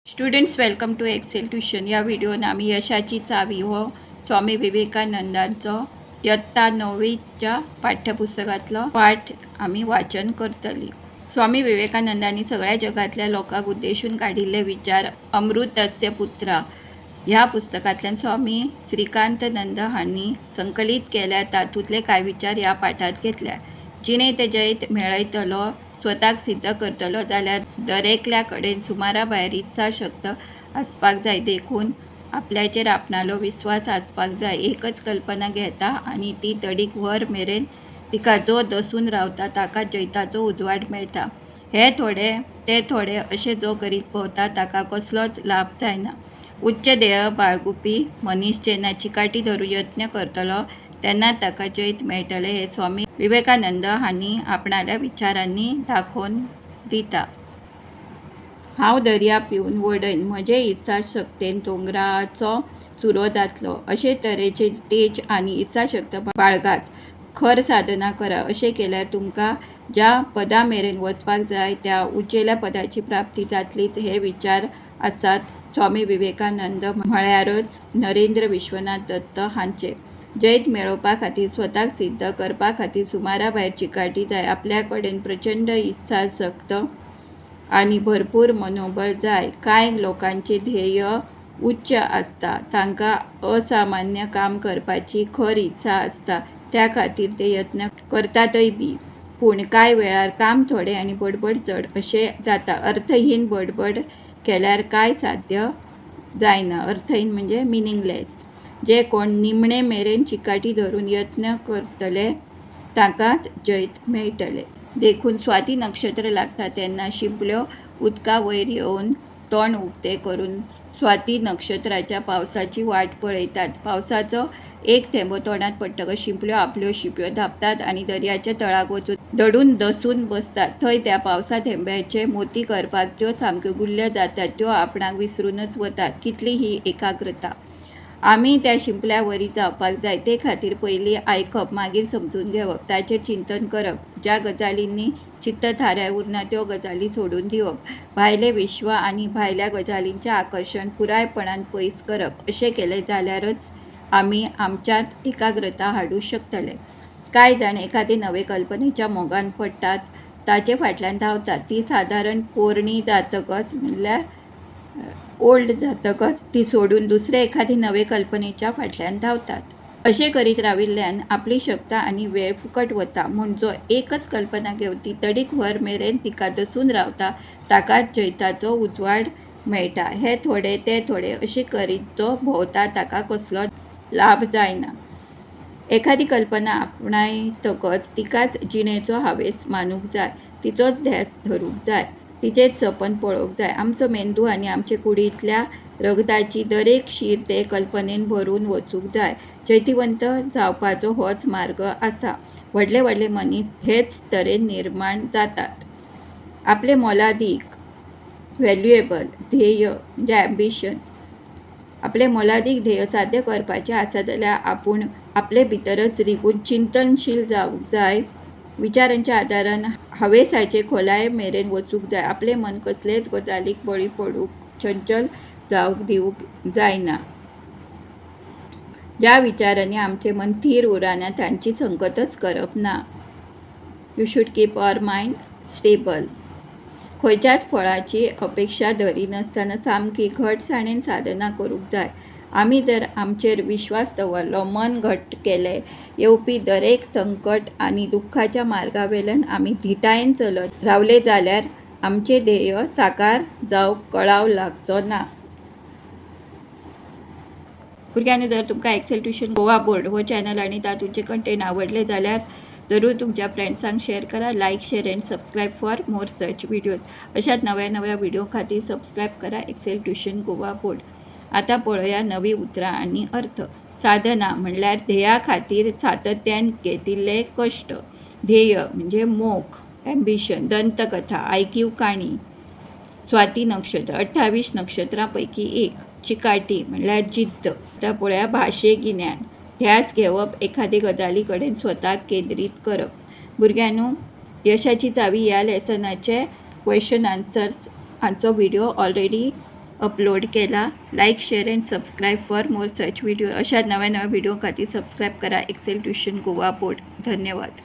Students welcome to Excel tuition. या व्हिडिओन आम्ही यशाची चावी व स्वामी विवेकानंदांचो इयत्ता 9वीच्या पाठ्यपुस्तकातलो पाठ आम्ही वाचन करतली. स्वामी विवेकानंदांनी सगळ्या जगातल्या लोकांक उद्देशून काढिल्ले विचार अमृतस्य पुत्रा ह्या पुस्तकांतल्यान स्वामी श्रीकांतानंद हांनी संकलित केल्या. तातूंतले कांय विचार ह्या पाठांत घेतल्या. जिणे ते जैत मेळयतलो, स्वताक सिद्ध करतलो जाल्यार दरेकल्या कडेन सुमारा भायर इत्साशक्त आसपाक जाय. देखून आपल्याचेर आपणालो विस्वास आसपाक जाय. एकच कल्पना घेता आनी ती तडीक व्हर मेरेन तिका जो दसून रावता ताका जैताचो उजवाड मेळटा. हे थोडे ते थोडे अशें जो करीत भोंवता ताका कसलोच लाभ जायना. उच्च ध्येय बाळगुपी मनीस जेन्ना चिकाटी धरून यत्न करतलो तेन्ना ताका जैत मेळटलें हें स्वामी विवेकानंद हांणी आपणाल्या विचारांनी दाखोवन दिता. हांव दर्या पिवन वडयन म्हजे इत्साशक्तेन दोंगराचो चुरो जातलो. अशे तरेचे तेज आनी इत्साशक्त बाळगात. खर साधना करा. अशें केल्यार तुमकां ज्या पदा मेरेन वचपाक जाय त्या उंचेल्या पदाची प्राप्ती जातलीच. हे विचार आसात स्वामी विवेकानंद म्हळ्यारच नरेंद्र विश्वनाथ दत्त हांचे. जैत मेळोवपा खातीर स्वताक सिद्ध करपा खातीर सुमारा भायर चिकाटी जाय. आपल्या कडेन प्रचंड इत्साशक्त आनी भरपूर मनोबळ जाय. कांय लोकांचे ध्येय उच्च आसता. तांकां असामान्य काम करपाची खर इत्सा आसता. त्या खातीर ते यत्न करतातय बी. पूण कांय वेळार काम थोडें आनी बडबड चड अशें जाता. अर्थहीन बडबड केल्यार कांय साध्य जायना. अर्थहीन म्हणजे मिनिंगलेस. जे कोण निमणे मेरेन चिकाटी धरून यत्न करतले तांकांच जैत मेळटलें. देखून स्वाती नक्षत्र लागता तेन्ना शिंपल्यो उदका वयर येवन तोंड उक्ते करून स्वाती नक्षत्राच्या पावसाची वाट पळयतात. पावसाचो एक थेंबो तोंडात पडटकच शिंपल्यो आपल्यो शिंप्यो धांपतात आनी दर्याच्या तळाक वचून दडून दसून बसतात. थंय त्या पावसा थेंब्याचे मोती करपाक त्यो सामक्यो गुल्ल जातात. त्यो आपणाक विसरूनच वतात. कितली ही एकाग्रता. आमी त्या शिंपल्या वरी जावपाक जाय. ते खातीर पयलीं आयकप, मागीर समजून घेवप, ताचेर चिंतन करप. ज्या गजालींनी चित्त थाऱ्यार उरना त्यो गजाली सोडून दिवप. भायले विश्व आनी भायल्या गजालींचें आकर्शण पुरायपणान पयस करप. अशें केलें जाल्यारच आमी आमच्यांत एकाग्रता हाडूंक शकतले. कांय जाण एखादे नवे कल्पनेच्या मोगान पडटात, ताचे फाटल्यान धांवतात. ती सादारण पोरणी जातकच म्हणल्यार ओल्ड जातकच ती सोडून दुसरे एखादे नवे कल्पनेच्या फाटल्यान धांवतात. अशें करीत राविल्ल्यान आपली शक्त आनी वेळ फुकट वता. म्हूण जो एकच कल्पना घेवती तडीक व्हर मेरेन तिका दसून रावता ताकाच जैताचो उजवाड मेळटा. हे थोडे ते थोडे अशें करीत जो भोंवता ताका कसलोच लाभ जायना. एखादी कल्पना आपणायतकच तिकाच जिणेचो हावेस मानूंक जाय. तिचोच ध्यास धरूंक जाय. तिचेच सपन पळोवंक जाय. आमचो मेंदू आनी आमचे कुडींतल्या रगताची दरेक शीर ते कल्पनेन भरून वचूंक जाय. जैतिवंत जावपाचो होच मार्ग आसा. व्हडले व्हडले मनीस हेच तरेन निर्माण जातात. आपले मोलादीक व्हॅल्युएबल ध्येय म्हणजे एम्बिशन, आपले मोलादीक ध्येय साध्य करपाचे आसा जाल्यार आपूण आपले भितरच रिगून चिंतनशील जावंक जाय. विचारांच्या आदारान हावेसाचे खोलाये मेरेन वचूंक जाय. आपले मन कसलेच गजालीक बळी पडूंक, चंचल जावंक दिवंक जायना. ज्या विचारांनी आमचें मन थीर उरना तांची संगतच करप ना. You should keep our mind stable. खंयच्याच फळाची अपेक्षा धरिनासतना सामकी घटसाणेन साधना करूंक जाय. आमी जर आमचेर विश्वास दवरलो, मन घट्ट केलें, येवपी दरेक संकट आनी दुख्खाच्या मार्गावेल्यान आमी धिटायेन चलत रावले जाल्यार आमचें ध्येय साकार जावंक कळाव लागचो ना. भुरग्यांनो, जर तुमकां एक्सेल ट्युशन गोवा बोर्ड हो चॅनल आनी तातूंचे कंटेंट आवडले जाल्यार जरूर तुमच्या फ्रेंड्सांक शेअर करा. Like, share and subscribe for more such videos. अशाच नव्या नव्या व्हिडिओ खातीर सबस्क्राईब करा एक्सेल ट्युशन गोवा बोर्ड. आता पळोवया नवी उतरां आनी अर्थ. साधना म्हणल्यार ध्येया खातीर सातत्यान घेतिल्ले कश्ट. ध्येय म्हणजे मोख, एम्बिशन. दंतकथा, आयकीव काणी. स्वाती नक्षत्र 28 नक्षत्रां पैकी एक. चिकाटी म्हणल्यार जिद्द. आता पळोवया भाशे गिन्यान. ध्यास घेवप, एखादे गजाली कडेन स्वताक केंद्रीत करप. भुरग्यांनो, यशाची चावी ह्या लेसनाचे क्वेश्चन आन्सर्स हांचो व्हिडिओ ऑलरेडी अपलोड केला. Like share and subscribe for more such video. अशा नव्या व्हिडिओ खातीर सबस्क्राईब करा एक्सेल ट्युशन गोवा बोर्ड. धन्यवाद.